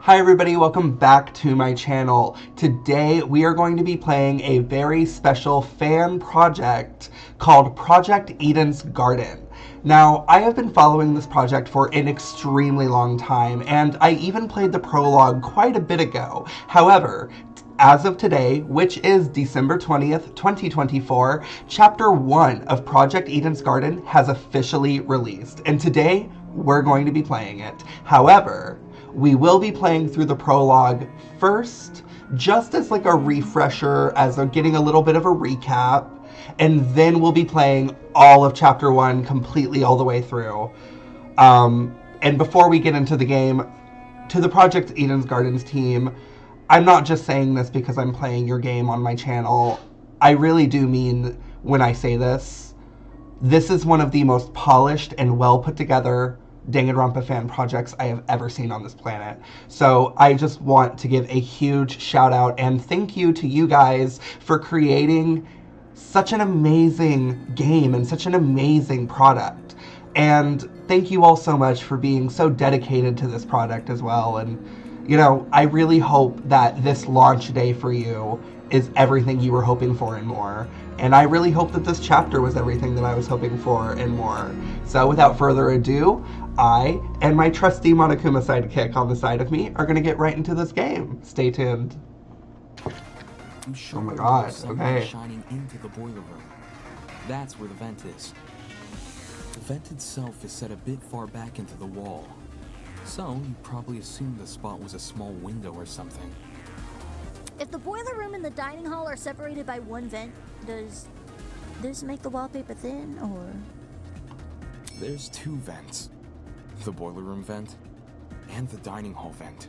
Hi everybody, welcome back to my channel. Today we are going to be playing a very special fan project called Project Eden's Garden. Now, I have been following this project for an extremely long time, and I even played the prologue quite a bit ago. However, as of today, which is December 20th, 2024, Chapter 1 of Project Eden's Garden has officially released, and today we're going to be playing it. However, we will be playing through the prologue first, just as like a refresher, as getting a little bit of a recap, and then we'll be playing all of Chapter 1 completely all the way through. And before we get into the game, to the Project Eden's Gardens team, I'm not just saying this because I'm playing your game on my channel. I really do mean when I say this. This is one of the most polished and well put together Danganronpa fan projects I have ever seen on this planet. So I just want to give a huge shout out and thank you to you guys for creating such an amazing game and such an amazing product. And thank you all so much for being so dedicated to this product as well. And you know, I really hope that this launch day for you is everything you were hoping for and more. And I really hope that this chapter was everything that I was hoping for and more. So without further ado, I and my trusty Monokuma sidekick on the side of me are going to get right into this game. Stay tuned. Oh my god, okay. Shining into the boiler room. That's where the vent is. The vent itself is set a bit far back into the wall. So, you probably assumed the spot was a small window or something. If the boiler room and the dining hall are separated by one vent, does this make the wallpaper thin, or...? There's two vents. The boiler room vent and the dining hall vent.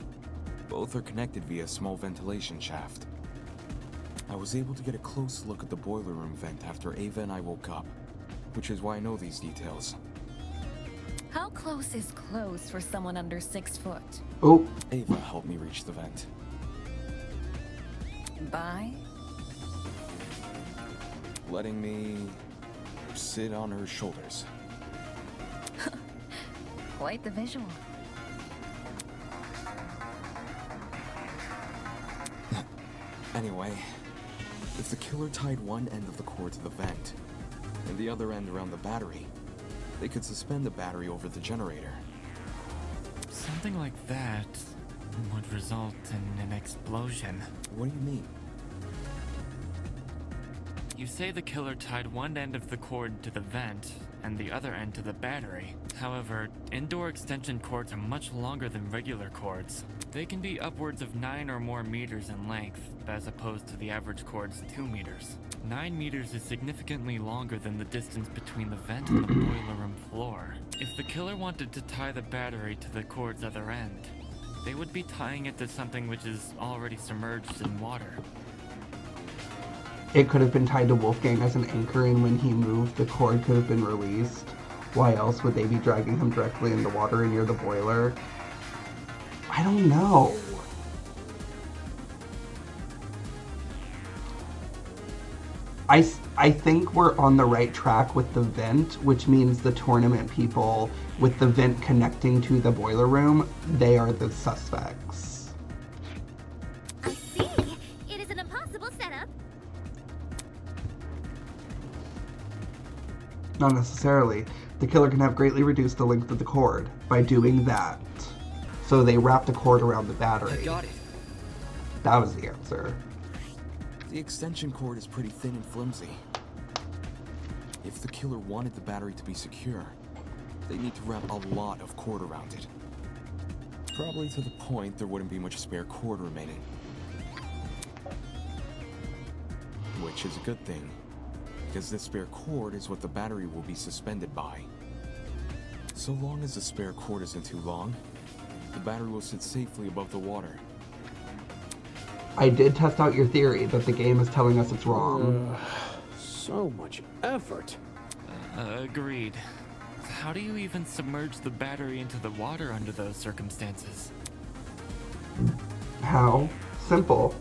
Both are connected via a small ventilation shaft. I was able to get a close look at the boiler room vent after Ava and I woke up, which is why I know these details. How close is close for someone under 6 foot? Oh. Ava helped me reach the vent. By? Letting me sit on her shoulders. Quite the visual. Anyway, if the killer tied one end of the cord to the vent and the other end around the battery, they could suspend the battery over the generator. Something like that would result in an explosion. What do you mean? You say the killer tied one end of the cord to the vent and the other end to the battery. However, indoor extension cords are much longer than regular cords. They can be upwards of 9 or more meters in length, as opposed to the average cord's 2 meters. 9 meters is significantly longer than the distance between the vent and the boiler room floor. If the killer wanted to tie the battery to the cord's other end, they would be tying it to something which is already submerged in water. It could have been tied to Wolfgang as an anchor, and when he moved, the cord could have been released. Why else would they be dragging him directly into water near the boiler? I don't know. I think we're on the right track with the vent, which means the tournament people with the vent connecting to the boiler room, they are the suspects. I see! It is an impossible setup! Not necessarily. The killer can have greatly reduced the length of the cord by doing that. So they wrapped a cord around the battery. I got it. That was the answer. The extension cord is pretty thin and flimsy. If the killer wanted the battery to be secure, they need to wrap a lot of cord around it. Probably to the point there wouldn't be much spare cord remaining. Which is a good thing, because this spare cord is what the battery will be suspended by. So long as the spare cord isn't too long, the battery will sit safely above the water. I did test out your theory, but the game is telling us it's wrong. So much effort. Agreed. How do you even submerge the battery into the water under those circumstances? How? Simple.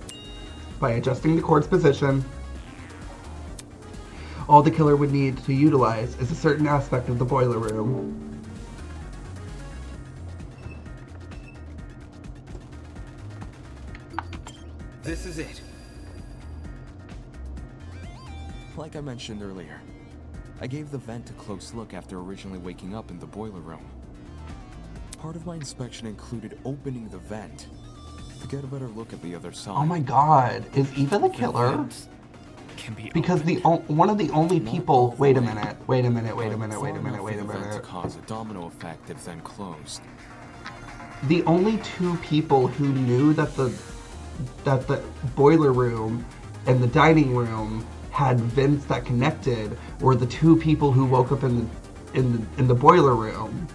By adjusting the cord's position. All the killer would need to utilize is a certain aspect of the boiler room. This is it. Like I mentioned earlier, I gave the vent a close look after originally waking up in the boiler room. Part of my inspection included opening the vent to get a better look at the other side. Oh my god, is Eva the killer? Can be Because one of the only people. Wait a minute. To cause a domino effect if then closed. The only two people who knew that the boiler room and the dining room had vents that connected were the two people who woke up in the boiler room.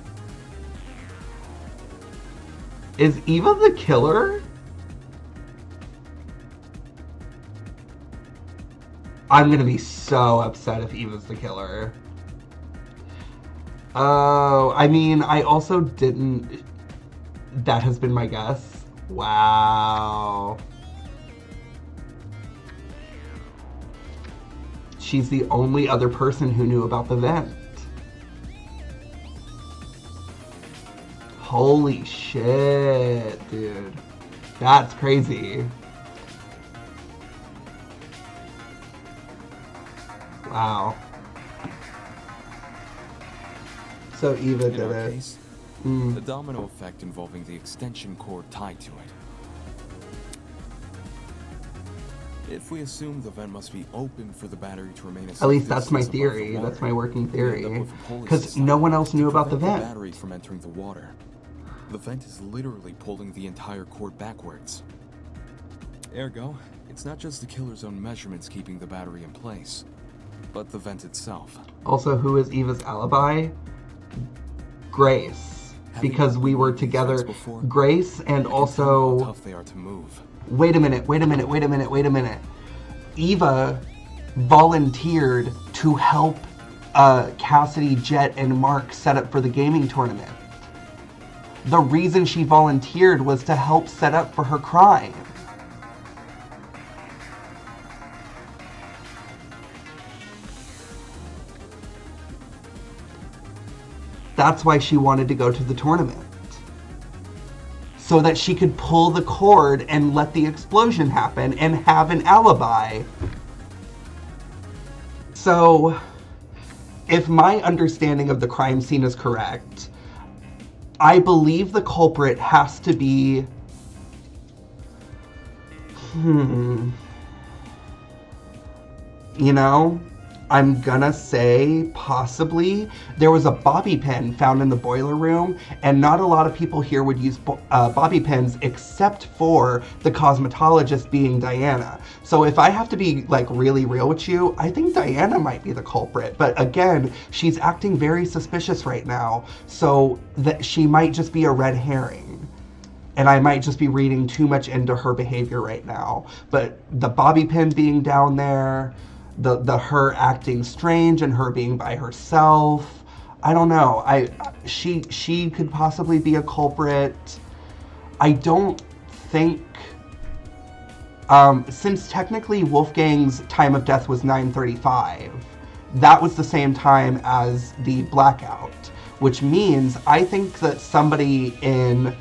Is Eva the killer? I'm gonna be so upset if Eva's the killer. Oh, I mean, I also didn't... That has been my guess. Wow. She's the only other person who knew about the vent. Holy shit, dude. That's crazy. Wow. So Eva did it. Case, the domino effect involving the extension cord tied to it. If we assume the vent must be open for the battery to remain at least that's my theory. That's my working theory. Because no one else knew about the vent. The battery from entering the water. The vent is literally pulling the entire cord backwards. Ergo, it's not just the killer's own measurements keeping the battery in place, but the vent itself. Also, who is Eva's alibi? Grace. Because we were together. Grace and also... How tough they are to move. Wait a minute. Eva volunteered to help Cassidy, Jet, and Mark set up for the gaming tournament. The reason she volunteered was to help set up for her crime. That's why she wanted to go to the tournament. So that she could pull the cord and let the explosion happen and have an alibi. So, if my understanding of the crime scene is correct, I believe the culprit has to be... You know, I'm gonna say possibly there was a bobby pin found in the boiler room, and not a lot of people here would use bobby pins except for the cosmetologist being Diana. So if I have to be like really real with you, I think Diana might be the culprit. But again, she's acting very suspicious right now, so that she might just be a red herring. And I might just be reading too much into her behavior right now. But the bobby pin being down there, the her acting strange and her being by herself, I don't know. She could possibly be a culprit. I don't think, since technically Wolfgang's time of death was 9:35, that was the same time as the blackout, which means I think that somebody in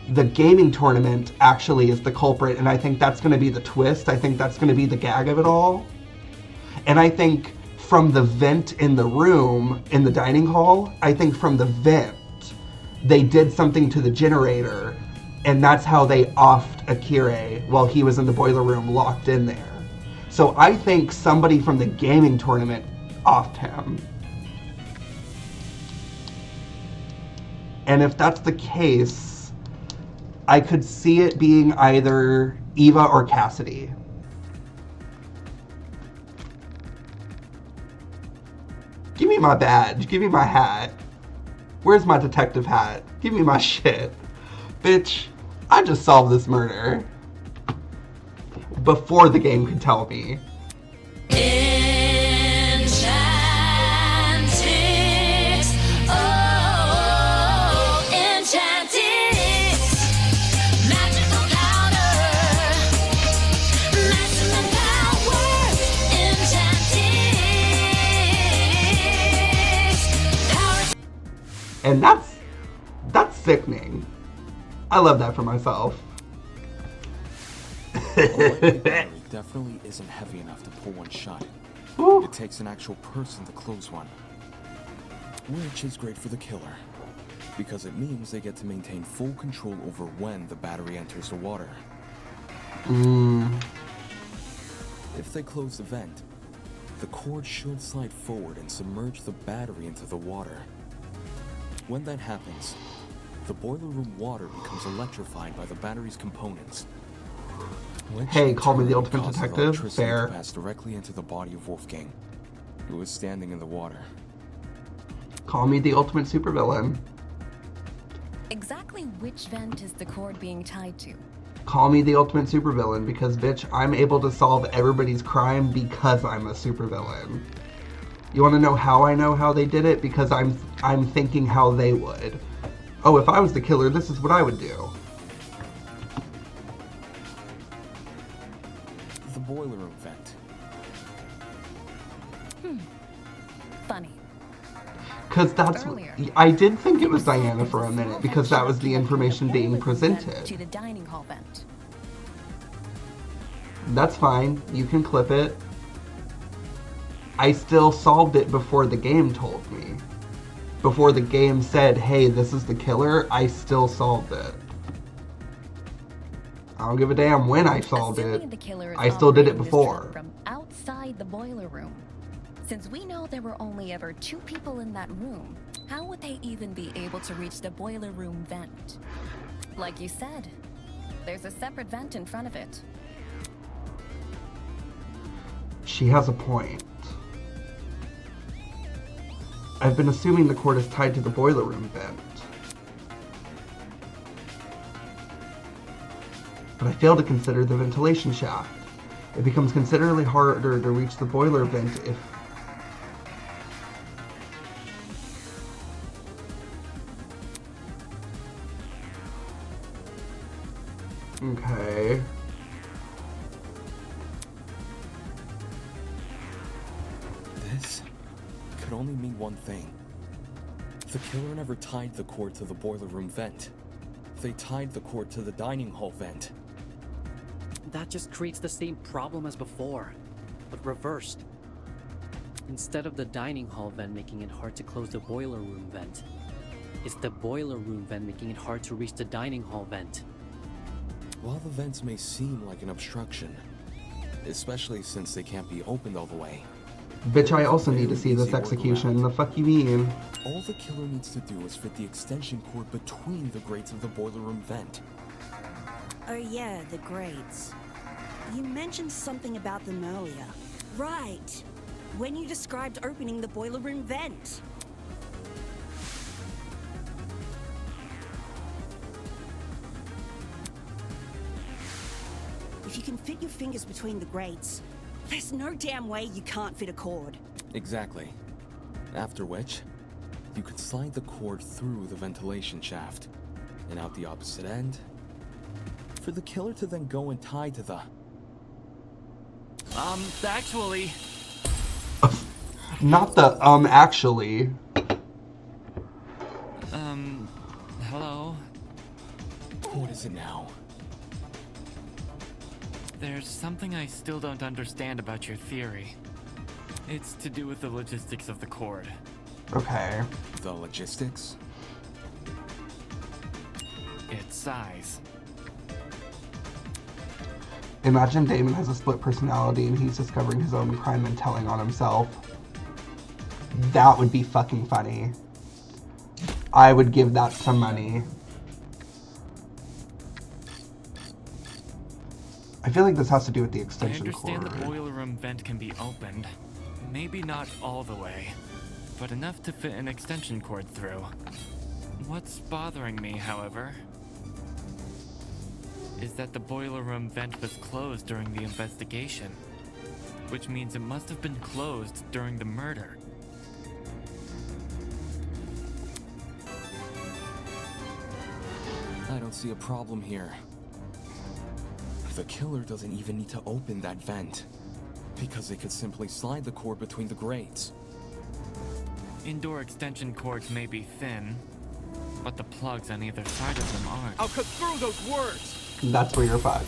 the gaming tournament actually is the culprit, and I think that's going to be the twist. I think that's going to be the gag of it all. And I think from the vent in the room, in the dining hall, I think from the vent, they did something to the generator, and that's how they offed Akira while he was in the boiler room locked in there. So I think somebody from the gaming tournament offed him. And if that's the case, I could see it being either Eva or Cassidy. Give me my badge. Give me my hat. Where's my detective hat? Give me my shit. Bitch, I just solved this murder. Before the game could tell me. And that's sickening. I love that for myself. lightweight battery definitely isn't heavy enough to pull one shut. Woo. It takes an actual person to close one. Which is great for the killer, because it means they get to maintain full control over when the battery enters the water. If they close the vent, the cord should slide forward and submerge the battery into the water. When that happens, the boiler room water becomes electrified by the battery's components. Which Hey, in call me the turn ultimate causes detective. electricity Fair. to pass directly into the body of Wolfgang, who is standing in the water. Call me the ultimate supervillain. Exactly which vent is the cord being tied to? Call me the ultimate supervillain because, bitch, I'm able to solve everybody's crime because I'm a supervillain. You want to know how they did it? Because I'm thinking how they would. Oh, if I was the killer, this is what I would do. The boiler room vent. Funny. Because that's... Earlier. I did think it was You said Diana there's for a a minute small because that was vent the connecting information the being boiler room vent to presented. the dining hall vent. That's fine. You can clip it. I still solved it before the game told me. Before the game said, hey, this is the killer, I still solved it. I don't give a damn when I solved Assuming it. the killer is I still did it operating this before. trap from outside the boiler room. Since we know there were only ever 2 people in that room, how would they even be able to reach the boiler room vent? Like you said, there's a separate vent in front of it. She has a point. I've been assuming the cord is tied to the boiler room vent. But I fail to consider the ventilation shaft. It becomes considerably harder to reach the boiler vent if... Okay. This could only mean one thing. The killer never tied the cord to the boiler room vent. They tied the cord to the dining hall vent. That just creates the same problem as before, but reversed. Instead of the dining hall vent making it hard to close the boiler room vent, it's the boiler room vent making it hard to reach the dining hall vent. While the vents may seem like an obstruction, especially since they can't be opened all the way, Bitch, I also need to see this execution. The fuck you mean? all the killer needs to do is fit the extension cord between the grates of the boiler room vent. Oh yeah, the grates. You mentioned something about them earlier. Right. When you described opening the boiler room vent. If you can fit your fingers between the grates, there's no damn way you can't fit a cord. Exactly. After which, you could slide the cord through the ventilation shaft and out the opposite end for the killer to then go and tie to the... Actually, Not the, actually. hello? What is it now? There's something I still don't understand about your theory. It's to do with the logistics of the cord. Okay. The logistics? Its size. Imagine Damon has a split personality and he's discovering his own crime and telling on himself. That would be fucking funny. I would give that some money. I feel like this has to do with the I extension understand cord. the boiler room vent can be opened. Maybe not all the way, but enough to fit an extension cord through. What's bothering me, however, is that the boiler room vent was closed during the investigation, which means it must have been closed during the murder. I don't see a problem here. The killer doesn't even need to open that vent, because they could simply slide the cord between the grates. Indoor extension cords may be thin, but the plugs on either side of them aren't. I'll cut through those words! That's where you're fucked.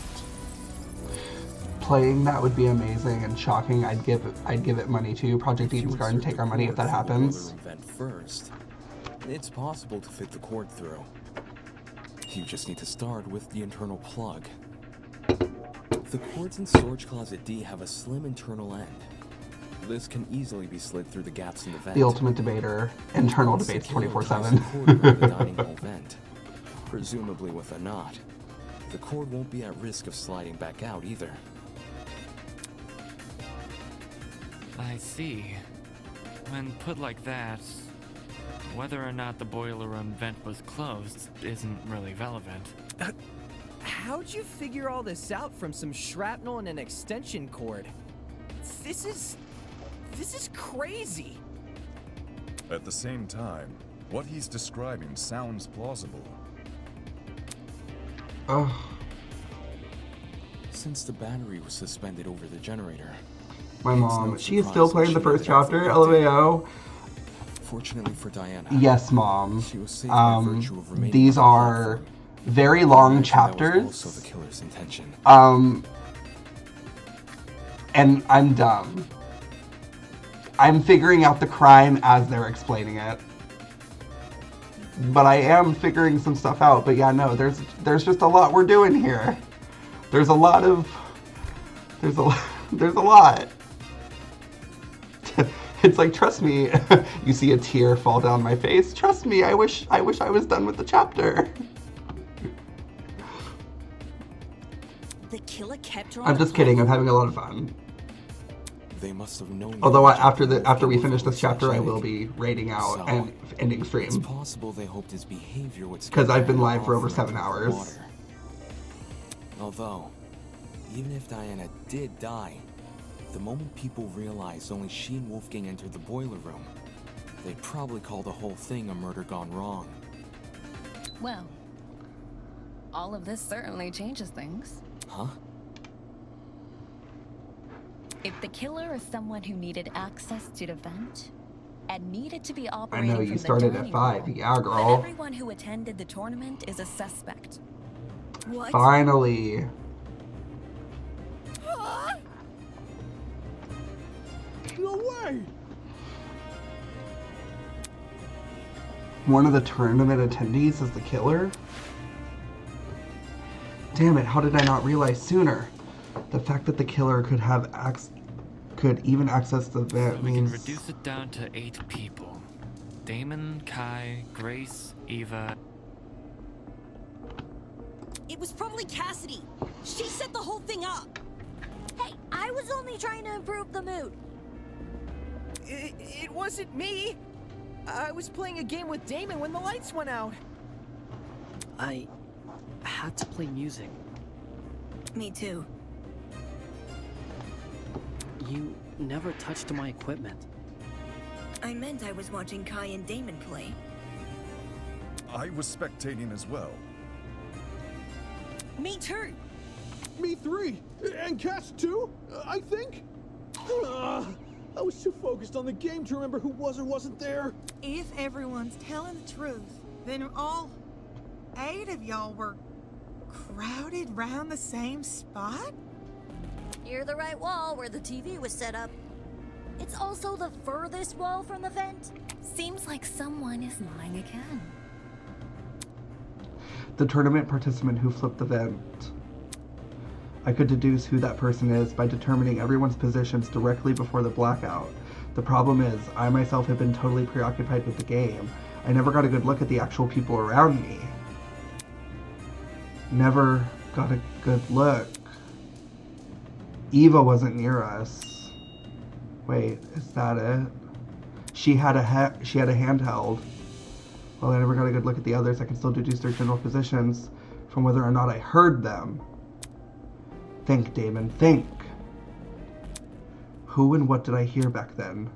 playing that would be amazing and shocking. I'd give it money to Project Eden's Garden. Take our money if that happens. Vent first. It's possible to fit the cord through. You just need to start with the internal plug. The cords in storage closet D have a slim internal end. This can easily be slid through the gaps in the vent. The ultimate debater. Internal debates 24/7. The dining hall vent, presumably with a knot. The cord won't be at risk of sliding back out either. I see. When put like that, whether or not the boiler room vent was closed isn't really relevant. How'd you figure all this out from some shrapnel and an extension cord? This is crazy. At the same time, what he's describing sounds plausible. Ugh. Since the battery was suspended over the generator. My mom, she is still playing the first chapter, LMAO. Fortunately for Diana. Yes, Mom. She was saved by virtue of remaining these on the are platform. very long That was chapters. also the killer's intention. And I'm dumb. I'm figuring out the crime as they're explaining it. But I am figuring some stuff out. But yeah, no, there's just a lot we're doing here. There's a lot. It's like, trust me. You see a tear fall down my face. Trust me, I wish I was done with the chapter. The killer kept her on I'm the just kidding. I'm platform? having a lot of fun. They must have known. Although after we finish this chapter, I will be raiding out and ending It's stream. possible they hoped his behavior would. Because I've been scare live for off over and 7 into the hours. water. Although, even if Diana did die, the moment people realized only she and Wolfgang entered the boiler room, they'd probably call the whole thing a murder gone wrong. Well, all of this certainly changes things. Huh? If the killer is someone who needed access to the vent and needed to be I operating know from you the started at dining 5. hall, Yeah, then girl. everyone who attended the tournament is a suspect. What? Finally. No way! One of the tournament attendees is the killer? Damn it, how did I not realize sooner? The fact that the killer could even access the vent We can means... reduce it down to 8 people. Damon, Kai, Grace, Eva. It was probably Cassidy. She set the whole thing up. Hey, I was only trying to improve the mood. It wasn't me. I was playing a game with Damon when the lights went out. I had to play music. Me too. You never touched my equipment. I meant I was watching Kai and Damon play. I was spectating as well. Me too. Me 3! And Cass 2, I think? I was too focused on the game to remember who was or wasn't there. If everyone's telling the truth, then all 8 of y'all were crowded round the same spot? Near the right wall where the TV was set up. It's also the furthest wall from the vent. Seems like someone is lying again. The tournament participant who flipped the vent. I could deduce who that person is by determining everyone's positions directly before the blackout. The problem is, I myself have been totally preoccupied with the game. I never got a good look at the actual people around me. Never got a good look. Eva wasn't near us. Wait, is that it? She had a handheld. Well, I never got a good look at the others. I can still deduce their general positions from whether or not I heard them. Think, Damon, think. Who and what did I hear back then?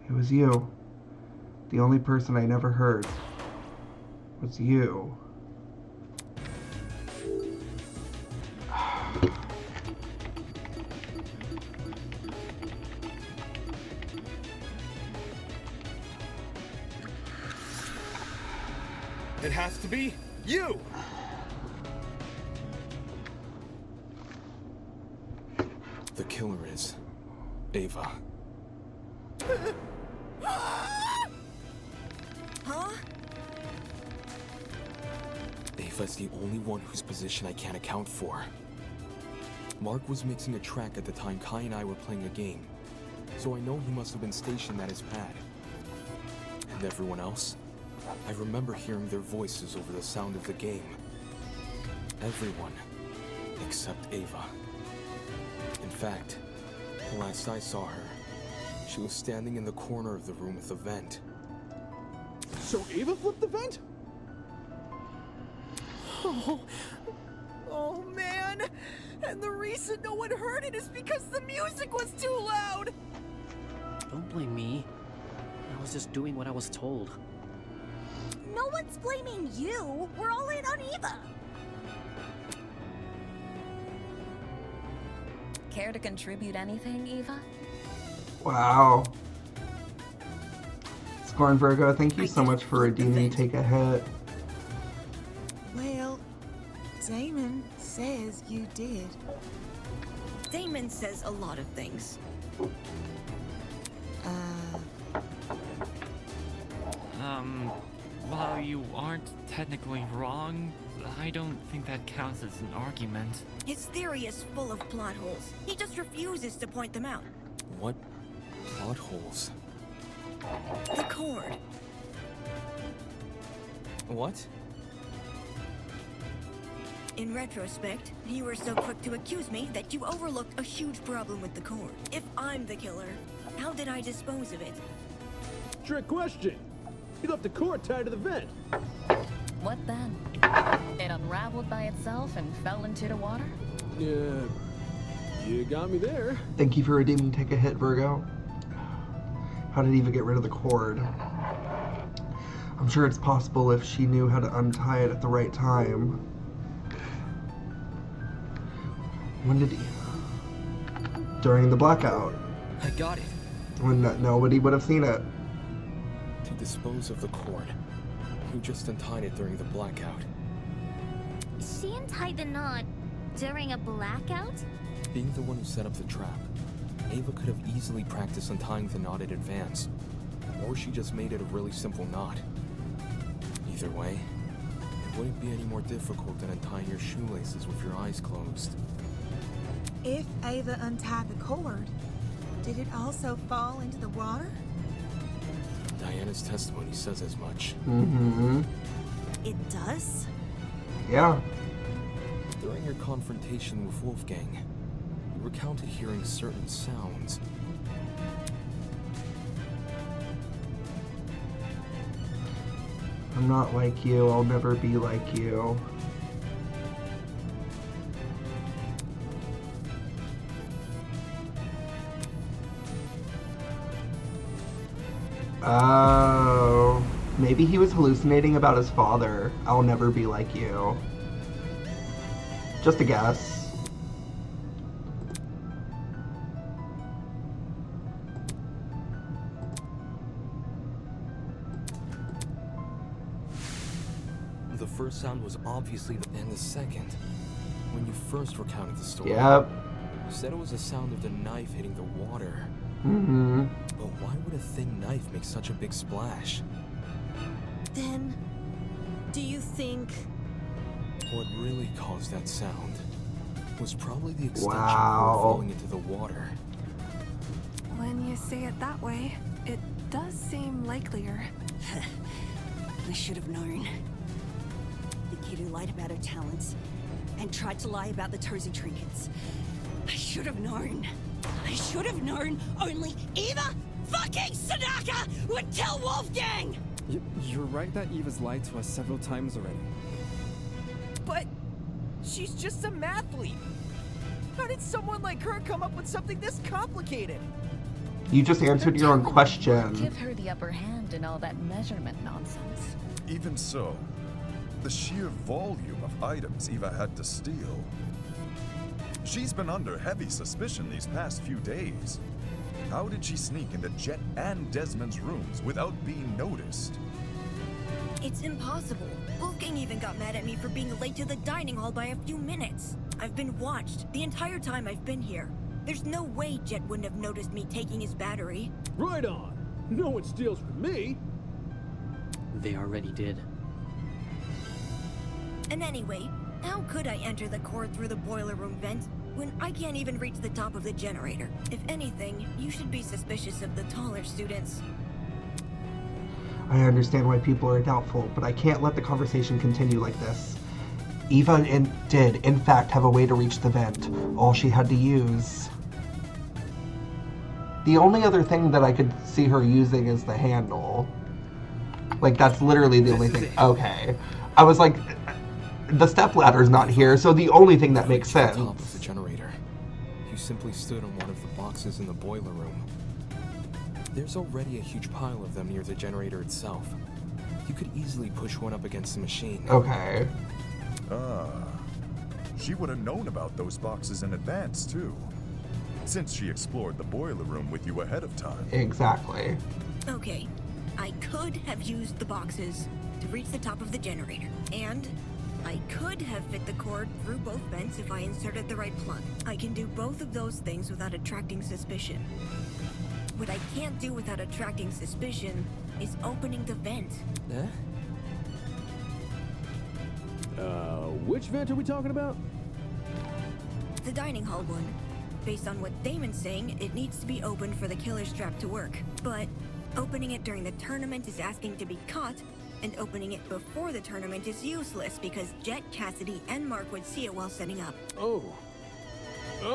It was you. The only person I never heard was you. It has to be you! The killer is Ava. Huh? Ava's the only one whose position I can't account for. Mark was mixing a track at the time Kai and I were playing a game, so I know he must have been stationed at his pad. And everyone else? I remember hearing their voices over the sound of the game. Everyone, except Ava. In fact, the last I saw her, she was standing in the corner of the room with the vent. So Ava flipped the vent? Oh man! And the reason no one heard it is because the music was too loud! Don't blame me. I was just doing what I was told. No one's blaming you. We're all in on Eva. Care to contribute anything, Eva? Wow. Scorn Virgo, thank you so much for redeeming Take a Hit. Well, Damon says you did. Damon says a lot of things. While you aren't technically wrong, I don't think that counts as an argument. His theory is full of plot holes. He just refuses to point them out. What plot holes? The cord. What? In retrospect, you were so quick to accuse me that you overlooked a huge problem with the cord. If I'm the killer, how did I dispose of it? Trick question. You left the cord tied to the vent. What then? It unraveled by itself and fell into the water? Yeah, you got me there. Thank you for redeeming Take a Hit, Virgo. How did Eva get rid of the cord? I'm sure it's possible if she knew how to untie it at the right time. When did he? During the blackout. I got it. When nobody would have seen it. To dispose of the cord. Who just untied it during the blackout? She untied the knot during a blackout? Being the one who set up the trap, Ava could have easily practiced untying the knot in advance. Or she just made it a really simple knot. Either way, it wouldn't be any more difficult than untying your shoelaces with your eyes closed. If Ava untied the cord, did it also fall into the water? Diana's testimony says as much. Mm-hmm. It does? Yeah. During your confrontation with Wolfgang, you recounted hearing certain sounds. I'm not like you. I'll never be like you. Oh, maybe he was hallucinating about his father. I'll never be like you. Just a guess. The first sound was obviously and the second, when you first recounted the story. Yep. You said it was the sound of the knife hitting the water. Mm-hmm. But why would a thin knife make such a big splash? Then, do you think... What really caused that sound was probably the extension Wow. cord falling into the water. When you say it that way, it does seem likelier. I should have known. The kid who lied about her talents and tried to lie about the Tozy trinkets. I should have known. I should have known only Eva fucking Sadaka would kill Wolfgang! You're right that Eva's lied to us several times already. But she's just a mathlete. How did someone like her come up with something this complicated? You just answered your own question. Give her the upper hand in all that measurement nonsense. Even so, the sheer volume of items Eva had to steal. She's been under heavy suspicion these past few days. How did she sneak into Jet and Desmond's rooms without being noticed? It's impossible. Wolfgang even got mad at me for being late to the dining hall by a few minutes. I've been watched the entire time I've been here. There's no way Jet wouldn't have noticed me taking his battery. Right on. No one steals from me. They already did. And anyway, how could I enter the cord through the boiler room vent when I can't even reach the top of the generator? If anything, you should be suspicious of the taller students. I understand why people are doubtful, but I can't let the conversation continue like this. Eva did, in fact, have a way to reach the vent. All she had to use... The only other thing that I could see her using is the handle. Like, that's literally the only thing. Okay. I was like, the stepladder's not here, so the only thing that makes sense. On top of the generator. You simply stood on one of the boxes in the boiler room. There's already a huge pile of them near the generator itself. You could easily push one up against the machine. Okay. She would have known about those boxes in advance, too. Since she explored the boiler room with you ahead of time. Exactly. Okay, I could have used the boxes to reach the top of the generator, and I could have fit the cord through both vents if I inserted the right plug. I can do both of those things without attracting suspicion. What I can't do without attracting suspicion is opening the vent. Which vent are we talking about? The dining hall one. Based on what Damon's saying, it needs to be opened for the killer's trap to work. But opening it during the tournament is asking to be caught, and opening it before the tournament is useless because Jet, Cassidy, and Mark would see it while setting up. Oh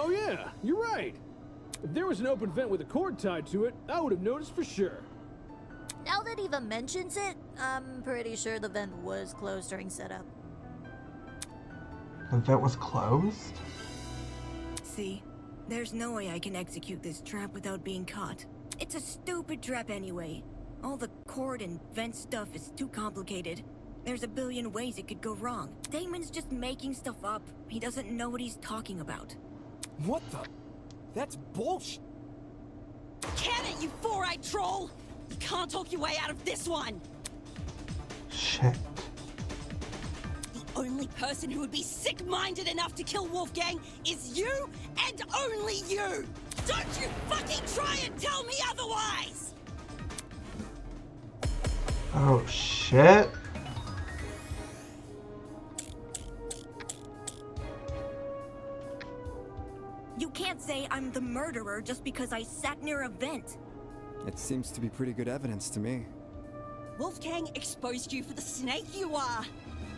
yeah, you're right. If there was an open vent with a cord tied to it, I would have noticed for sure. Now that Eva mentions it, I'm pretty sure the vent was closed during setup. The vent was closed? See, there's no way I can execute this trap without being caught. It's a stupid trap anyway. All the cord and vent stuff is too complicated. There's a billion ways it could go wrong. Damon's just making stuff up. He doesn't know what he's talking about. What the? That's bullshit. Can it, you four-eyed troll! You can't talk your way out of this one! Shit. The only person who would be sick-minded enough to kill Wolfgang is you, and only you! Don't you fucking try and tell me otherwise! Oh, shit. You can't say I'm the murderer just because I sat near a vent. It seems to be pretty good evidence to me. Wolfgang exposed you for the snake you are,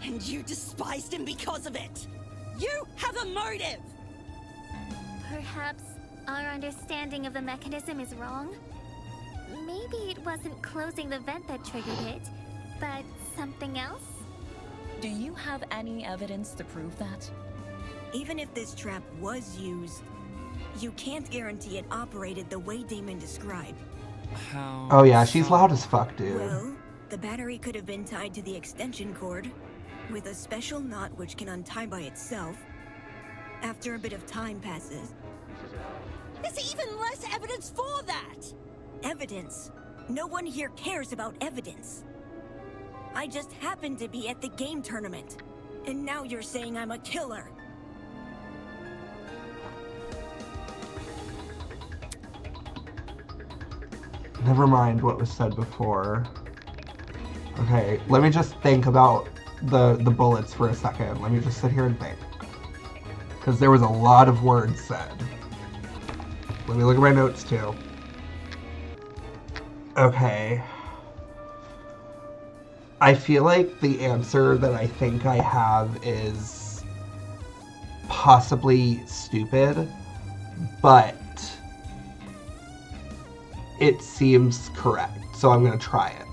and you despised him because of it. You have a motive! Perhaps our understanding of the mechanism is wrong? Maybe it wasn't closing the vent that triggered it, but something else? Do you have any evidence to prove that? Even if this trap was used, you can't guarantee it operated the way Damon described. How? Oh yeah, she's loud as fuck, dude. Well, the battery could have been tied to the extension cord, with a special knot which can untie by itself. After a bit of time passes. There's even less evidence for that! Evidence? No one here cares about evidence. I just happened to be at the game tournament, and now you're saying I'm a killer. Never mind what was said before. Okay, let me just think about the bullets for a second. Let me just sit here and think. Because there was a lot of words said. Let me look at my notes too. Okay. I feel like the answer that I think I have is possibly stupid, but it seems correct, so I'm gonna try it.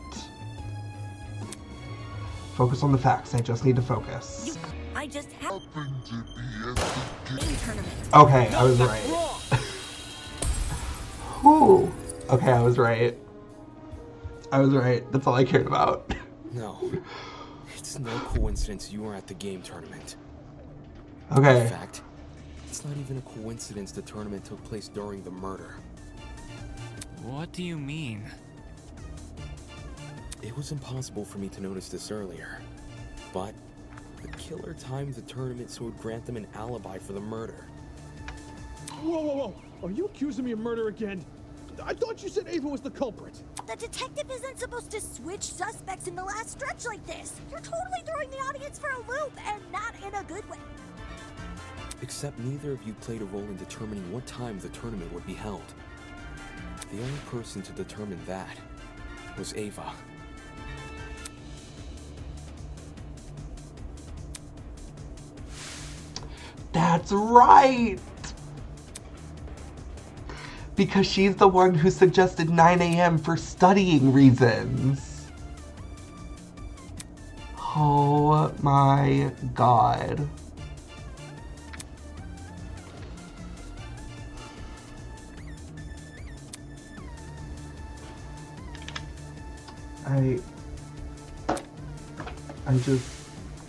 Focus on the facts, I just need to focus. I just happened to be at the game tournament. Okay, I was right. Whew. Okay, I was right. I was right, that's all I cared about. No. It's no coincidence you were at the game tournament. Okay. In fact, it's not even a coincidence the tournament took place during the murder. What do you mean? It was impossible for me to notice this earlier, but the killer timed the tournament so it would grant them an alibi for the murder. Whoa, whoa, whoa! Are you accusing me of murder again? I thought you said Ava was the culprit. The detective isn't supposed to switch suspects in the last stretch like this. You're totally throwing the audience for a loop, and not in a good way. Except neither of you played a role in determining what time the tournament would be held. The only person to determine that was Ava. That's right! Because she's the one who suggested 9 a.m. for studying reasons. Oh my god. I just...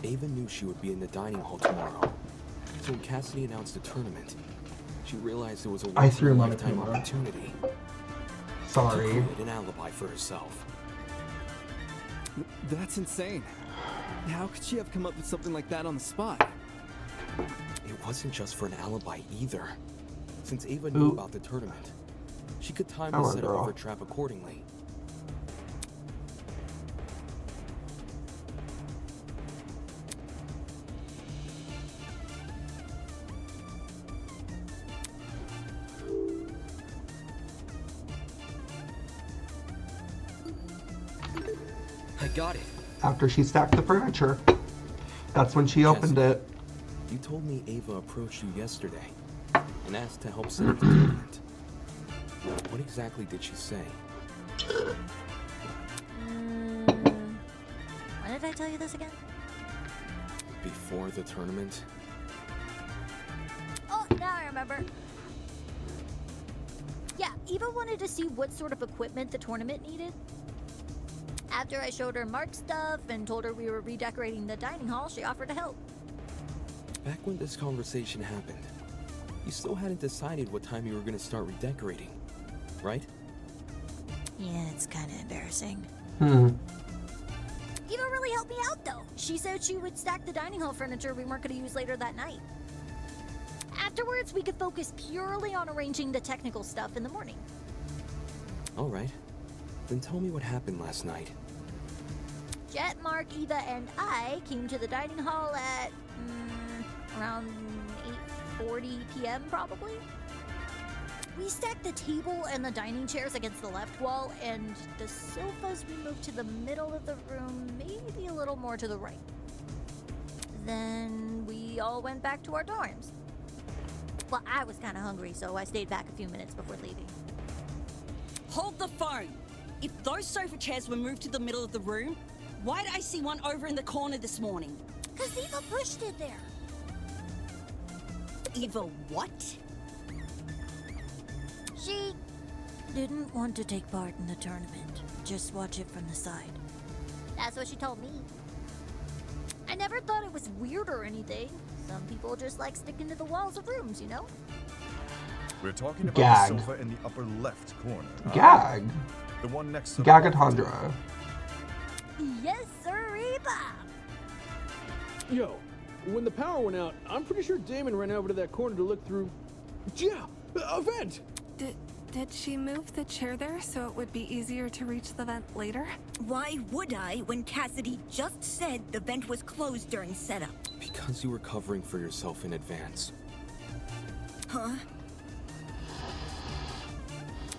Ava knew she would be in the dining hall tomorrow. So when Cassidy announced the tournament, she realized it was a once-in-a-lifetime opportunity. Sorry. To create an alibi for herself. That's insane. How could she have come up with something like that on the spot? It wasn't just for an alibi either. Since Ava knew about the tournament, she could time the setup of her trap accordingly. I got it. After she stacked the furniture. That's when she opened it. You told me Ava approached you yesterday and asked to help set up the tournament. What exactly did she say? When did I tell you this again? Before the tournament? Oh, now I remember. Yeah, Eva wanted to see what sort of equipment the tournament needed. After I showed her Mark's stuff and told her we were redecorating the dining hall, she offered to help. Back when this conversation happened, you still hadn't decided what time you were going to start redecorating, right? Yeah, it's kind of embarrassing. Hmm. Eva really helped me out, though. She said she would stack the dining hall furniture we weren't going to use later that night. Afterwards, we could focus purely on arranging the technical stuff in the morning. All right. Then tell me what happened last night. Jet, Mark, Eva, and I came to the dining hall at around 8:40 p.m. probably. We stacked the table and the dining chairs against the left wall, and the sofas we moved to the middle of the room, maybe a little more to the right. Then we all went back to our dorms. Well, I was kind of hungry, so I stayed back a few minutes before leaving. Hold the phone! If those sofa chairs were moved to the middle of the room, why did I see one over in the corner this morning? 'Cause Eva pushed it there. Eva what? She didn't want to take part in the tournament. Just watch it from the side. That's what she told me. I never thought it was weird or anything. Some people just like sticking to the walls of rooms, you know? We're talking about Gag. the sofa in the upper left corner. Gag. The one next to Gagatandra. Yes, sir, Eva. Yo, when the power went out, I'm pretty sure Damon ran over to that corner to look through. Yeah, a vent. Did she move the chair there so it would be easier to reach the vent later? Why would I when Cassidy just said the vent was closed during setup? Because you were covering for yourself in advance. Huh?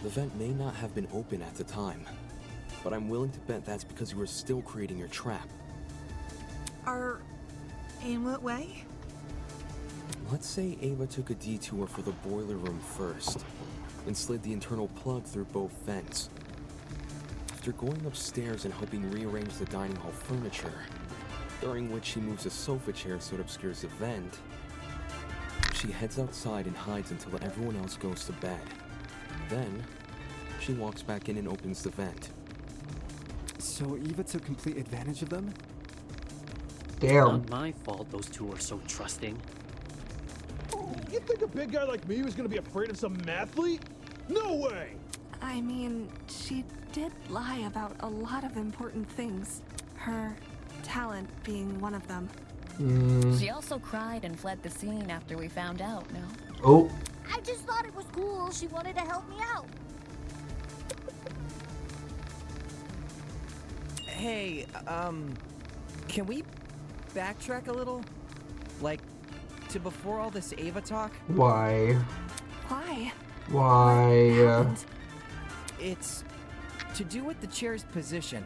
The vent may not have been open at the time, but I'm willing to bet that's because you were still creating your trap. In what way? Let's say Ava took a detour for the boiler room first, and slid the internal plug through both vents. After going upstairs and helping rearrange the dining hall furniture, during which she moves a sofa chair so it obscures the vent, she heads outside and hides until everyone else goes to bed. Then, she walks back in and opens the vent. So Eva took complete advantage of them? Damn. Not my fault those two are so trusting. You think a big guy like me was gonna be afraid of some mathlete? No way! I mean, she did lie about a lot of important things. Her talent being one of them. She also cried and fled the scene after we found out, no? Oh. I I just thought it was cool. She wanted to help me out. Hey, can we backtrack a little? Like, to before all this Ava talk? Why? Why? Why? It's to do with the chair's position.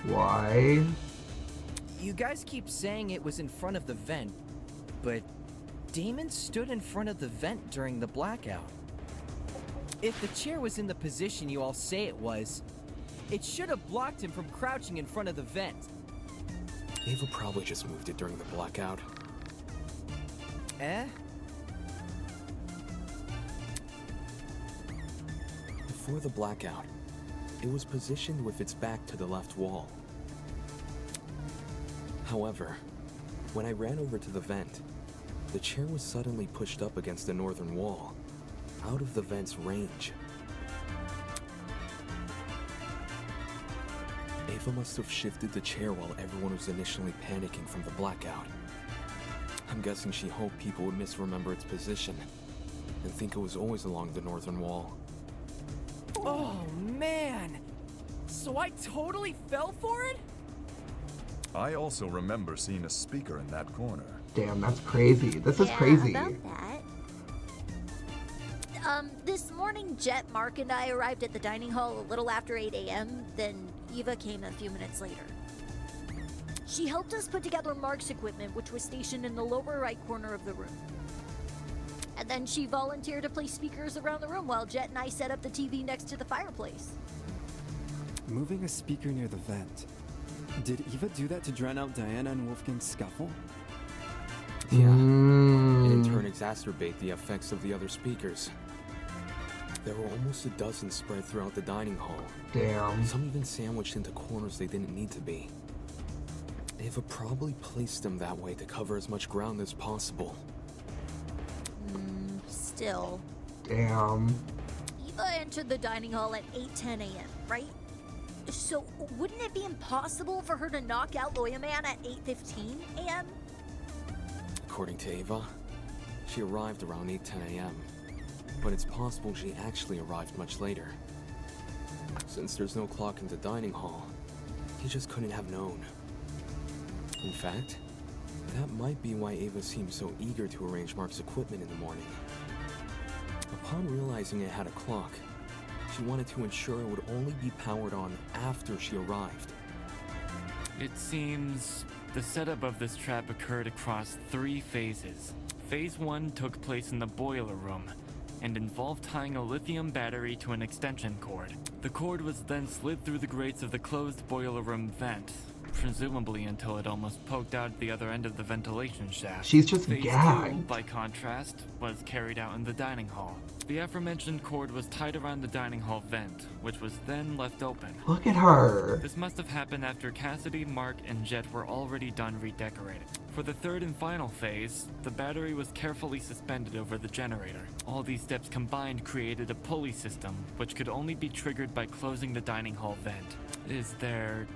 Why? You guys keep saying it was in front of the vent, but Damon stood in front of the vent during the blackout. If the chair was in the position you all say it was, it should have blocked him from crouching in front of the vent. Ava probably just moved it during the blackout. Eh? Before the blackout, it was positioned with its back to the left wall. However, when I ran over to the vent, the chair was suddenly pushed up against the northern wall, out of the vent's range. Ava must have shifted the chair while everyone was initially panicking from the blackout. I'm guessing she hoped people would misremember its position and think it was always along the northern wall. Oh man! So I totally fell for it? I also remember seeing a speaker in that corner. Damn, that's crazy. This is crazy. About that. This morning, Jet, Mark, and I arrived at the dining hall a little after 8 a.m., then Eva came a few minutes later. She helped us put together Mark's equipment, which was stationed in the lower right corner of the room. And then she volunteered to place speakers around the room while Jet and I set up the TV next to the fireplace. Moving a speaker near the vent. Did Eva do that to drown out Diana and Wolfgang's scuffle? Yeah, and in turn exacerbate the effects of the other speakers. There were almost a dozen spread throughout the dining hall. Damn. Some even sandwiched into corners they didn't need to be. Ava probably placed them that way to cover as much ground as possible. Still. Damn. Eva entered the dining hall at 8:10 a.m., right? So wouldn't it be impossible for her to knock out Lawyer Man at 8:15 a.m.? According to Ava, she arrived around 8:10 a.m. But it's possible she actually arrived much later. Since there's no clock in the dining hall, he just couldn't have known. In fact, that might be why Ava seemed so eager to arrange Mark's equipment in the morning. Upon realizing it had a clock, she wanted to ensure it would only be powered on after she arrived. It seems the setup of this trap occurred across 3 phases. Phase 1 took place in the boiler room and involved tying a lithium battery to an extension cord. The cord was then slid through the grates of the closed boiler room vent, presumably until it almost poked out the other end of the ventilation shaft. She's just Phase 2, gagged. by contrast, was carried out in the dining hall. The aforementioned cord was tied around the dining hall vent, which was then left open. Look at her. This must have happened after Cassidy, Mark, and Jet were already done redecorating. For the third and final phase, the battery was carefully suspended over the generator. All these steps combined created a pulley system, which could only be triggered by closing the dining hall vent. Is there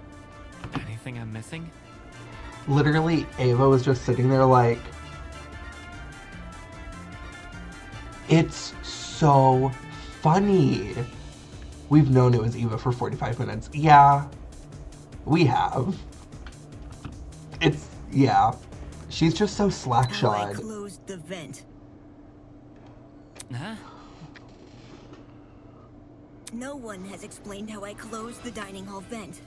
anything I'm missing? Literally, Ava was just sitting there like, it's so funny. We've known it was Eva for 45 minutes. Yeah, we have. Yeah. She's just so I slack-shawed. closed the vent. Huh? No one has explained how I closed the dining hall vent.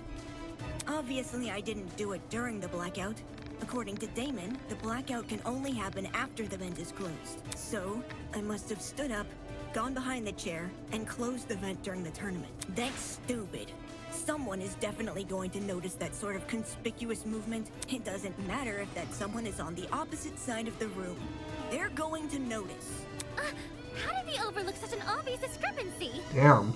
Obviously, I didn't do it during the blackout. According to Damon, the blackout can only happen after the vent is closed. So, I must have stood up, gone behind the chair, and closed the vent during the tournament. That's stupid. Someone is definitely going to notice that sort of conspicuous movement. It doesn't matter if that someone is on the opposite side of the room. They're going to notice. How did we overlook such an obvious discrepancy? Damn.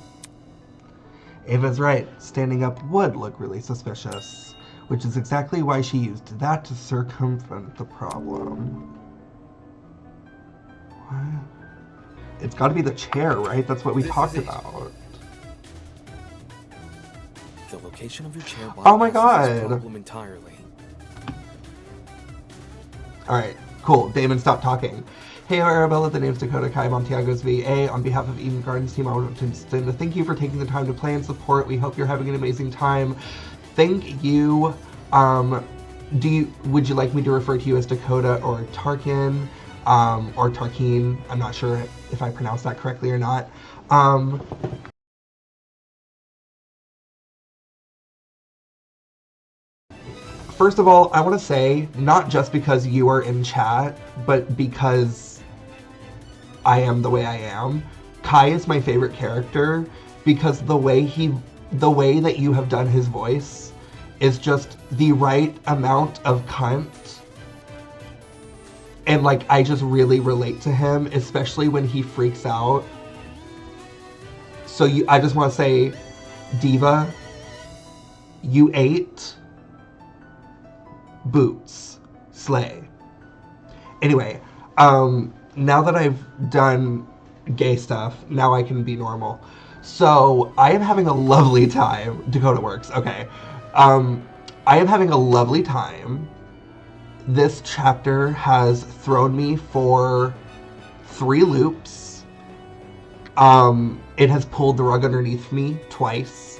Ava's right. Standing up would look really suspicious, which is exactly why she used that to circumvent the problem. What? It's got to be the chair, right? That's what we talked about. The location of your chair Oh my bypasses this god. problem entirely. Alright, Cool. Damon, stop talking. Hey, Arabella, the name's Dakota Kai Montiago's VA. On behalf of Eden Gardens team, I want to thank you for taking the time to play and support. We hope you're having an amazing time. Thank you. Would you like me to refer to you as Dakota or Tarkin, or Tarkeen? I'm not sure if I pronounced that correctly or not. First of all, I want to say, not just because you are in chat, but because I am the way I am, Kai is my favorite character because the way that you have done his voice is just the right amount of cunt. And like, I just really relate to him, especially when he freaks out. So I just want to say, Diva, you ate boots. Slay. Anyway, now that I've done gay stuff, now I can be normal. So, I am having a lovely time. Dakota works, okay. I am having a lovely time. This chapter has thrown me for 3 loops. It has pulled the rug underneath me twice.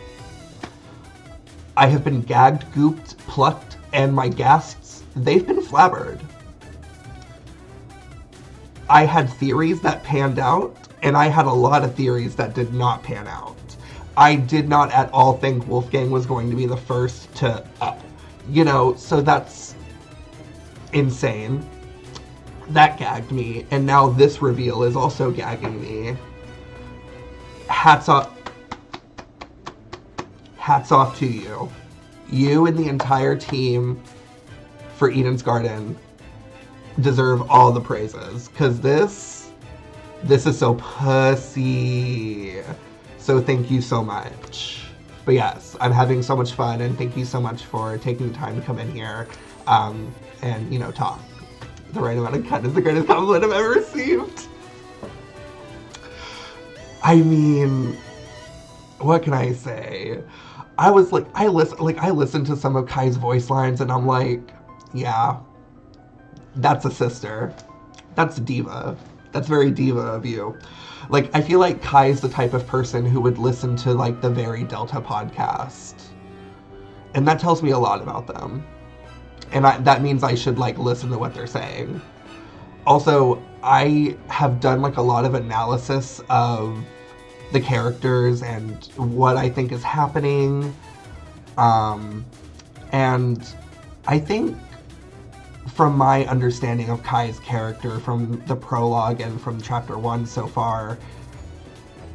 I have been gagged, gooped, plucked, and my guests, they've been flabbered. I had theories that panned out, and I had a lot of theories that did not pan out. I did not at all think Wolfgang was going to be the first to up. So that's insane. That gagged me, and now this reveal is also gagging me. Hats off to you. You and the entire team for Eden's Garden deserve all the praises, because this is so pussy. So thank you so much. But yes, I'm having so much fun, and thank you so much for taking the time to come in here and, talk. The right amount of cut is the greatest compliment I've ever received. I mean, what can I say? I listened to some of Kai's voice lines, and I'm like, yeah, that's a sister. That's diva. That's very diva of you. Like, I feel like Kai's the type of person who would listen to, like, the Very Delta podcast. And that tells me a lot about them. And that means I should, like, listen to what they're saying. Also, I have done, like, a lot of analysis of the characters and what I think is happening. And I think from my understanding of Kai's character from the prologue and from chapter 1 so far,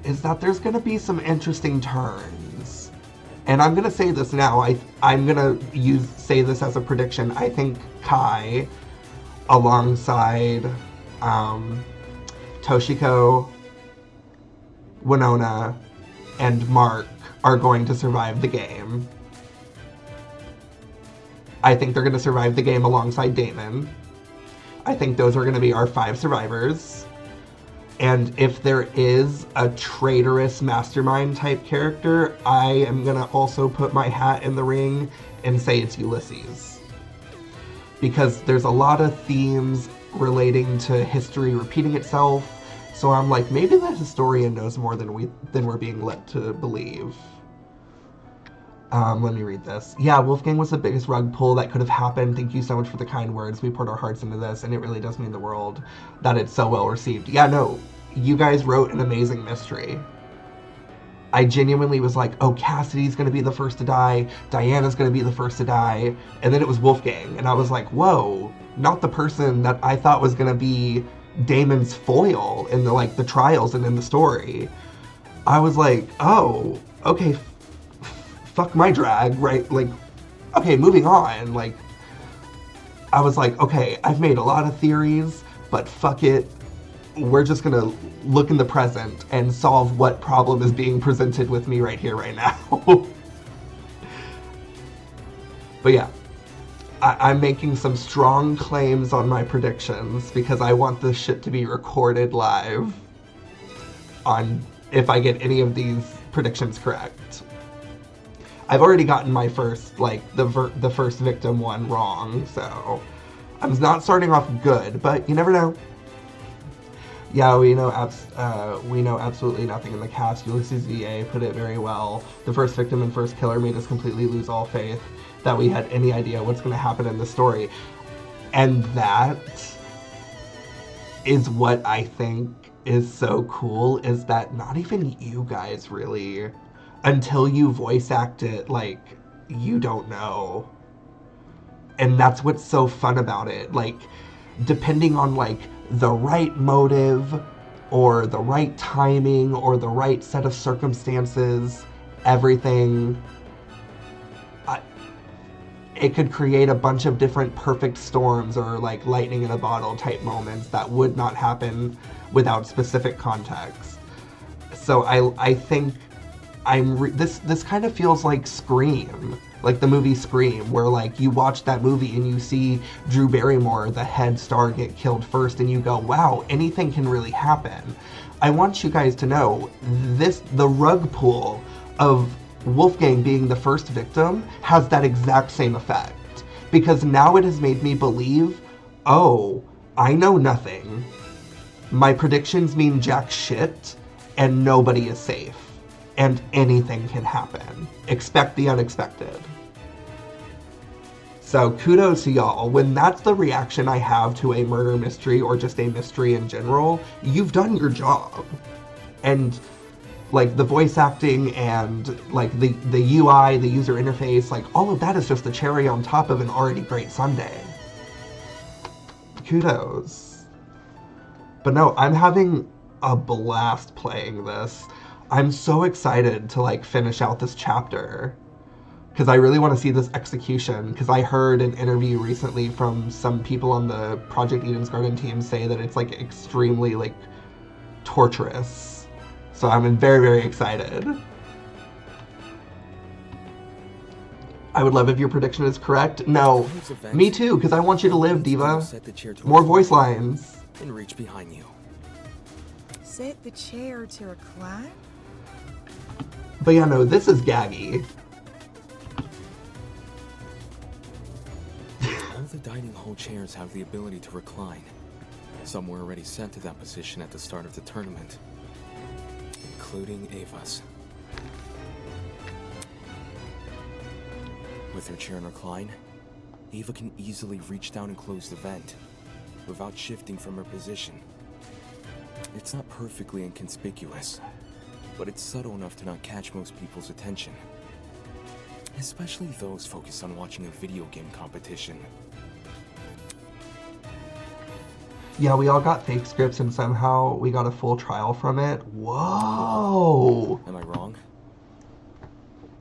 is that there's going to be some interesting turns. And I'm going to say this now. I'm going to say this as a prediction. I think Kai, alongside Toshiko, Winona, and Mark, are going to survive the game. I think they're going to survive the game alongside Damon. I think those are going to be our 5 survivors. And if there is a traitorous mastermind type character, I am going to also put my hat in the ring and say it's Ulysses. Because there's a lot of themes relating to history repeating itself. So I'm like, maybe the historian knows more than we're being led to believe. Let me read this. Yeah, Wolfgang was the biggest rug pull that could have happened. Thank you so much for the kind words. We poured our hearts into this, and it really does mean the world that it's so well received. Yeah, no, you guys wrote an amazing mystery. I genuinely was like, oh, Cassidy's going to be the first to die. Diana's going to be the first to die. And then it was Wolfgang. And I was like, whoa, not the person that I thought was going to be Damon's foil in the trials and in the story. I was like, oh, okay, fuck my drag, right? Like, okay, moving on. Like, I was like, okay, I've made a lot of theories, but fuck it. We're just gonna look in the present and solve what problem is being presented with me right here, right now. But yeah, I'm making some strong claims on my predictions because I want this shit to be recorded live on if I get any of these predictions correct. I've already gotten my first, the first victim one wrong, so I'm not starting off good, but you never know. Yeah, we know absolutely nothing in the cast. Ulysses VA put it very well. The first victim and first killer made us completely lose all faith that we had any idea what's going to happen in the story. And that is what I think is so cool, is that not even you guys really, until you voice act it, like, you don't know. And that's what's so fun about it. Like, depending on, like, the right motive or the right timing or the right set of circumstances, everything, it could create a bunch of different perfect storms or like lightning in a bottle type moments that would not happen without specific context. So I think this kind of feels like Scream, like the movie Scream, where like you watch that movie and you see Drew Barrymore, the head star, get killed first, and you go, wow, anything can really happen. I want you guys to know the rug pull of Wolfgang being the first victim has that exact same effect, because now it has made me believe, oh, I know nothing. My predictions mean jack shit, and nobody is safe. And anything can happen. Expect the unexpected. So kudos to y'all. When that's the reaction I have to a murder mystery or just a mystery in general, you've done your job. And like the voice acting and like the UI, the user interface, like all of that is just the cherry on top of an already great sundae. Kudos. But no, I'm having a blast playing this. I'm so excited to like finish out this chapter because I really want to see this execution, because I heard an interview recently from some people on the Project Eden's Garden team say that it's like extremely like torturous. So I'm very, very excited. I would love if your prediction is correct. No, me too, because I want you to live, Diva. More voice lines. And reach behind you. Set the chair to recline? But yeah, no, this is gaggy. All the dining hall chairs have the ability to recline. Some were already set to that position at the start of the tournament, including Ava's. With her chair in recline, Ava can easily reach down and close the vent without shifting from her position. It's not perfectly inconspicuous, but it's subtle enough to not catch most people's attention, especially those focused on watching a video game competition. Yeah, we all got fake scripts and somehow we got a full trial from it. Whoa! Am I wrong?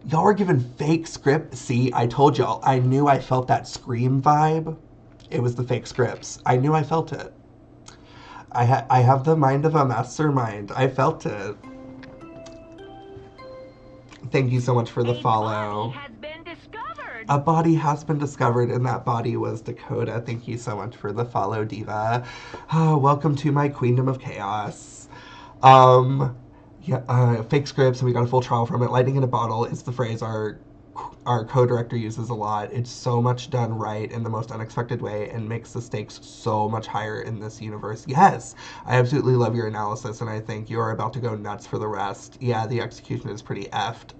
Y'all were given fake script? See, I told y'all. I knew I felt that Scream vibe. It was the fake scripts. I knew I felt it. I have the mind of a mastermind. I felt it. Thank you so much for the follow. A body has been discovered, and that body was Dakota. Thank you so much for the follow, Diva. Welcome to my Queendom of Chaos. Fake scripts, and we got a full trial from it. Lightning in a bottle is the phrase our co-director uses a lot. It's so much done right in the most unexpected way and makes the stakes so much higher in this universe. Yes, I absolutely love your analysis, and I think you are about to go nuts for the rest. Yeah, the execution is pretty effed.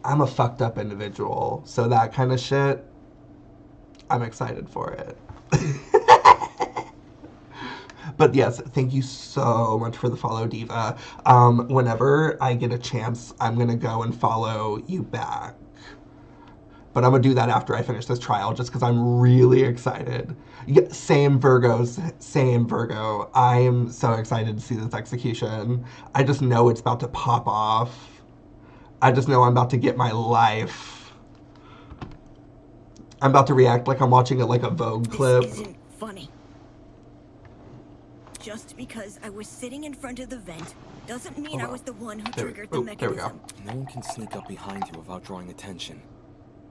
I'm a fucked up individual, so that kind of shit, I'm excited for it. But yes, thank you so much for the follow, Diva. Whenever I get a chance, I'm going to go and follow you back. But I'm going to do that after I finish this trial, just because I'm really excited. Yeah, same Virgos, same Virgo. I'm so excited to see this execution. I just know it's about to pop off. I just know I'm about to get my life. I'm about to react like I'm watching it like a Vogue clip. This isn't funny. Just because I was sitting in front of the vent doesn't mean I was the one who triggered the mechanism. No one can sneak up behind you without drawing attention,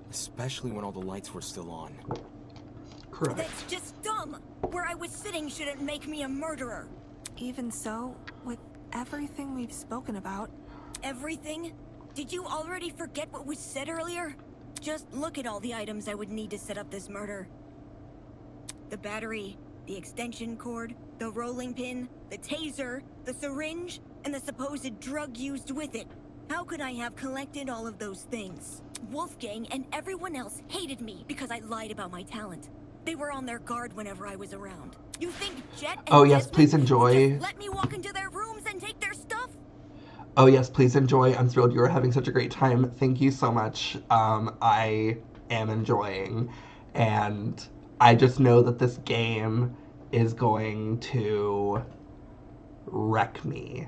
especially when all the lights were still on. Correct. That's just dumb. Where I was sitting shouldn't make me a murderer. Even so, with everything we've spoken about... Everything? Did you already forget what was said earlier? Just look at all the items I would need to set up this murder. The battery, the extension cord, the rolling pin, the taser, the syringe, and the supposed drug used with it. How could I have collected all of those things? Wolfgang and everyone else hated me because I lied about my talent. They were on their guard whenever I was around. You think Jet and Oh yes, Desmond please would enjoy. just let me walk into their rooms and take their stuff? Oh yes, please enjoy. I'm thrilled you are having such a great time. Thank you so much. I am enjoying, and I just know that this game is going to wreck me.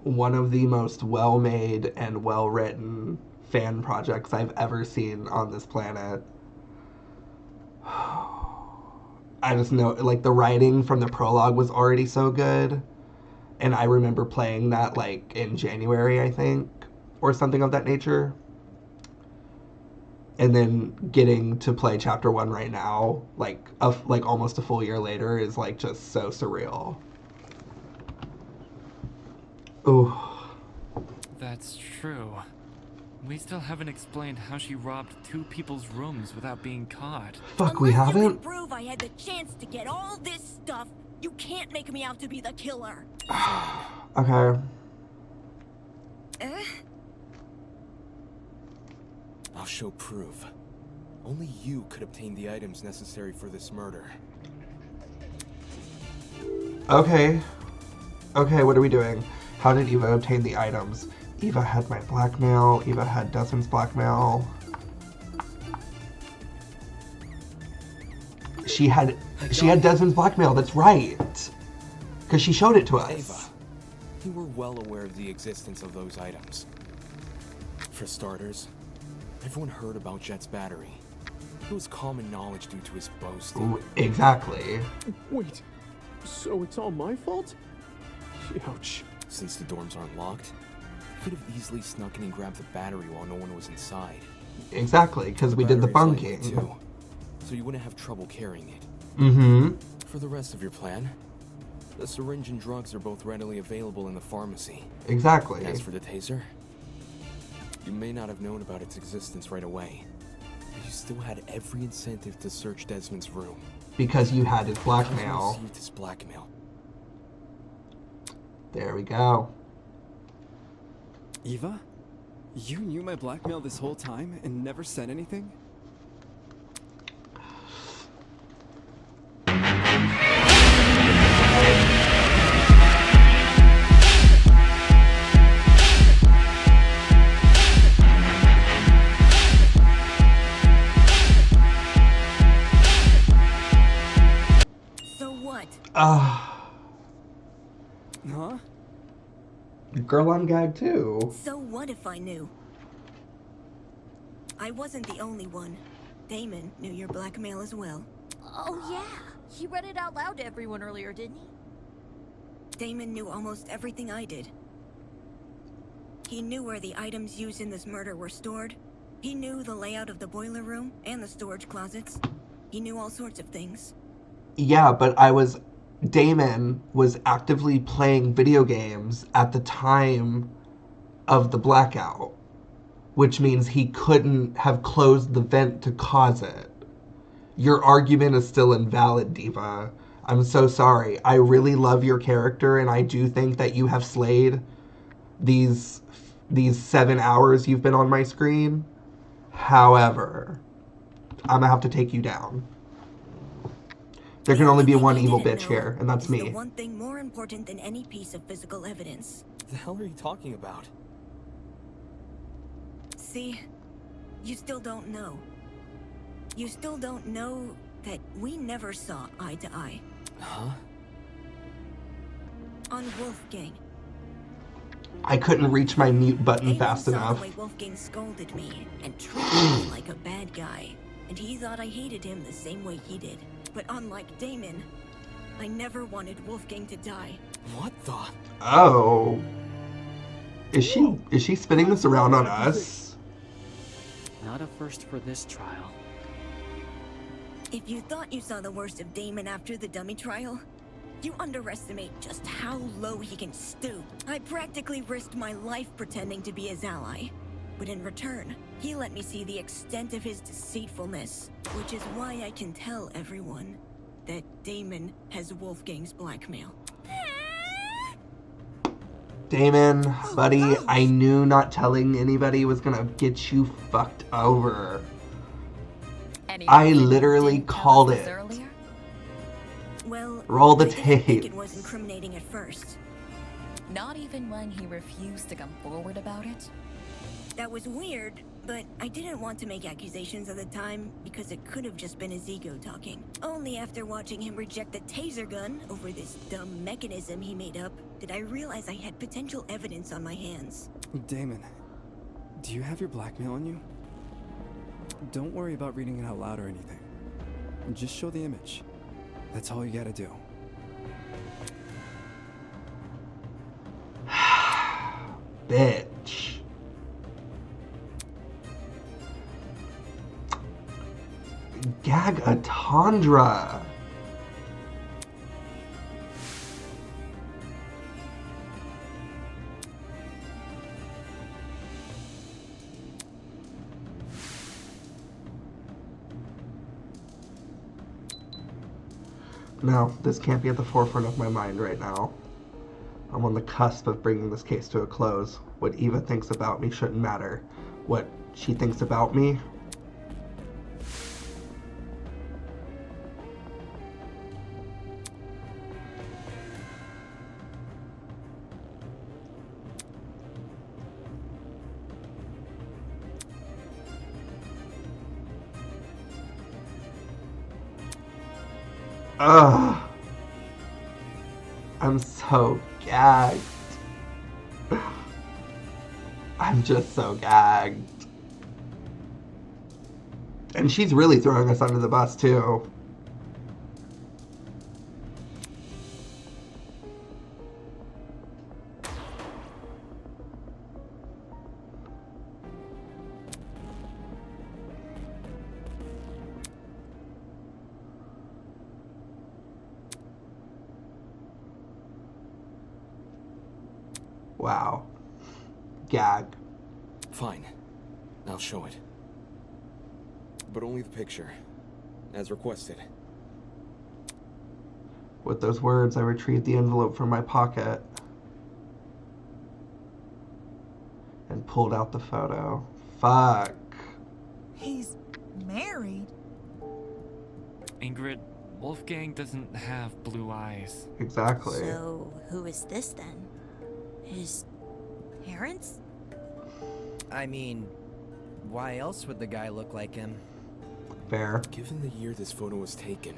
One of the most well-made and well-written fan projects I've ever seen on this planet. I just know, like, the writing from the prologue was already so good. And I remember playing that, like, in January, I think, or something of that nature. And then getting to play Chapter 1 right now, like almost a full year later, is, like, just so surreal. Ooh. That's true. We still haven't explained how she robbed 2 people's rooms without being caught. Fuck, we Unless you haven't? can prove I had the chance to get all this stuff, you can't make me out to be the killer. Okay. I'll show proof. Only you could obtain the items necessary for this murder. Okay. Okay, what are we doing? How did Eva obtain the items? Eva had my blackmail. Eva had Desmond's blackmail. She had Desmond's blackmail, that's right. Because she showed it to us. Ava, you were well aware of the existence of those items. For starters, everyone heard about Jet's battery. It was common knowledge due to his boasting. Ooh, exactly. Wait, so it's all my fault? Ouch. Since the dorms aren't locked, you could have easily snuck in and grabbed the battery while no one was inside. Exactly, because we did the bunking. Too, so you wouldn't have trouble carrying it. Mm-hmm. For the rest of your plan, the syringe and drugs are both readily available in the pharmacy. Exactly. As for the taser, you may not have known about its existence right away, but you still had every incentive to search Desmond's room. Because you had his Because you blackmail. received his blackmail. There we go. Eva? You knew my blackmail this whole time and never said anything? So what? Huh? Girl, I'm gagged too. So what if I knew? I wasn't the only one. Damon knew your blackmail as well. Oh yeah, he read it out loud to everyone earlier, didn't he? Damon knew almost everything I did. He knew where the items used in this murder were stored. He knew the layout of the boiler room and the storage closets. He knew all sorts of things. Yeah, but Damon was actively playing video games at the time of the blackout, which means he couldn't have closed the vent to cause it. Your argument is still invalid, Diva. I'm so sorry. I really love your character, and I do think that you have slayed these 7 hours you've been on my screen. However, I'm gonna have to take you down. There can only be one evil bitch here, and that's me. The one thing more important than any piece of physical evidence. What the hell are you talking about? See, you still don't know. You still don't know that we never saw eye to eye. Huh? On Wolfgang. I couldn't reach my mute button Damon fast saw enough. the way Wolfgang scolded me and treated me like a bad guy, and he thought I hated him the same way he did. But unlike Damon, I never wanted Wolfgang to die. What the? Oh. Is she spinning this around on us? Not a first for this trial. If you thought you saw the worst of Damon after the dummy trial, You underestimate just how low he can stoop. I practically risked my life pretending to be his ally. But in return, he let me see the extent of his deceitfulness, which is why I can tell everyone that Damon has Wolfgang's blackmail. Damon, buddy, I knew not telling anybody was gonna get you fucked over. I literally called it. Well, roll the I didn't think tape. it was incriminating at first. Not even when he refused to come forward about it? That was weird, but I didn't want to make accusations at the time because it could have just been his ego talking. Only after watching him reject the taser gun over this dumb mechanism he made up did I realize I had potential evidence on my hands. Damon, do you have your blackmail on you? Don't worry about reading it out loud or anything. Just show the image. That's all you gotta do. Bitch. Gag a Tundra. No, this can't be at the forefront of my mind right now. I'm on the cusp of bringing this case to a close. What Eva thinks about me shouldn't matter. What she thinks about me. Ugh. I'm so gagged. I'm just so gagged. And she's really throwing us under the bus, too. Wow. Gag. Fine. I'll show it. But only the picture, as requested. With those words, I retrieved the envelope from my pocket and pulled out the photo. Fuck. He's married? Ingrid, Wolfgang doesn't have blue eyes. Exactly. So, who is this then? His parents? I mean, why else would the guy look like him? Fair. Given the year this photo was taken,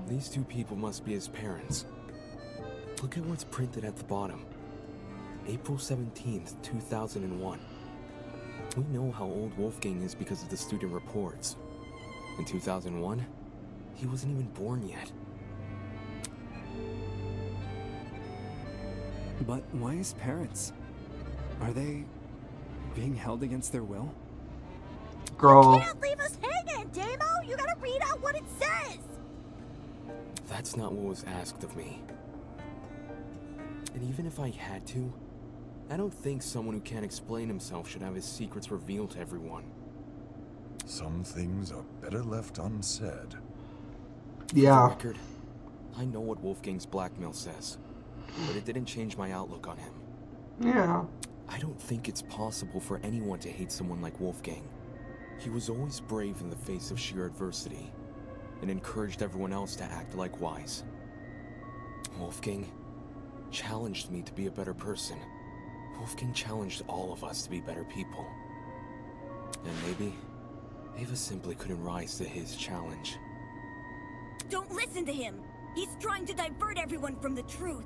these two people must be his parents. Look at what's printed at the bottom. April 17th, 2001. We know how old Wolfgang is because of the student reports. In 2001, he wasn't even born yet. But why his parents? Are they being held against their will? Girl. You can't leave us hanging, Damo! You gotta read out what it says! That's not what was asked of me. And even if I had to, I don't think someone who can't explain himself should have his secrets revealed to everyone. Some things are better left unsaid. Yeah. For the record, I know what Wolfgang's blackmail says, but it didn't change my outlook on him. Yeah. I don't think it's possible for anyone to hate someone like Wolfgang. He was always brave in the face of sheer adversity, and encouraged everyone else to act likewise. Wolfgang challenged me to be a better person. Wolfgang challenged all of us to be better people. And maybe Ava simply couldn't rise to his challenge. Don't listen to him! He's trying to divert everyone from the truth!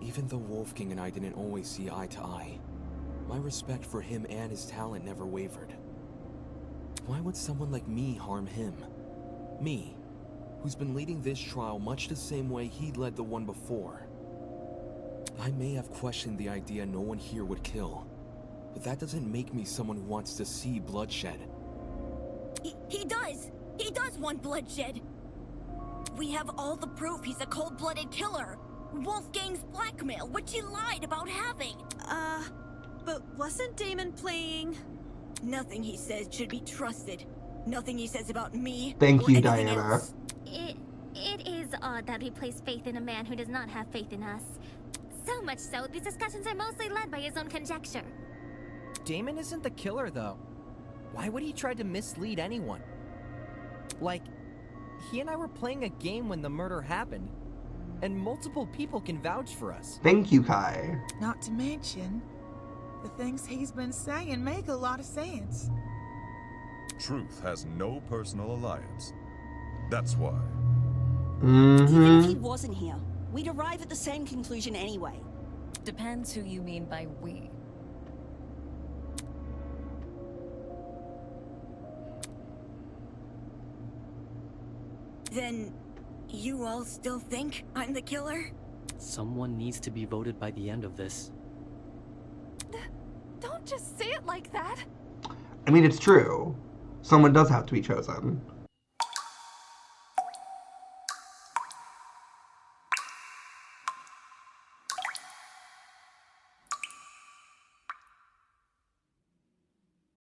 Even though Wolfgang and I didn't always see eye to eye, my respect for him and his talent never wavered. Why would someone like me harm him? Me, who's been leading this trial much the same way he led the one before. I may have questioned the idea no one here would kill, but that doesn't make me someone who wants to see bloodshed. He does! He does want bloodshed! We have all the proof he's a cold-blooded killer. Wolfgang's blackmail, which he lied about having. But wasn't Damon playing? Nothing he says should be trusted. Nothing he says about me. Thank or you, anything Diana. else. It is odd that we place faith in a man who does not have faith in us. So much so, these discussions are mostly led by his own conjecture. Damon isn't the killer, though. Why would he try to mislead anyone? Like, he and I were playing a game when the murder happened, and multiple people can vouch for us. Thank you, Kai. Not to mention, the things he's been saying make a lot of sense. Truth has no personal alliance. That's why. Even if he wasn't here, we'd arrive at the same conclusion anyway. Depends who you mean by we. Then, you all still think I'm the killer? Someone needs to be voted by the end of this. Don't just say it like that. I mean, it's true. Someone does have to be chosen.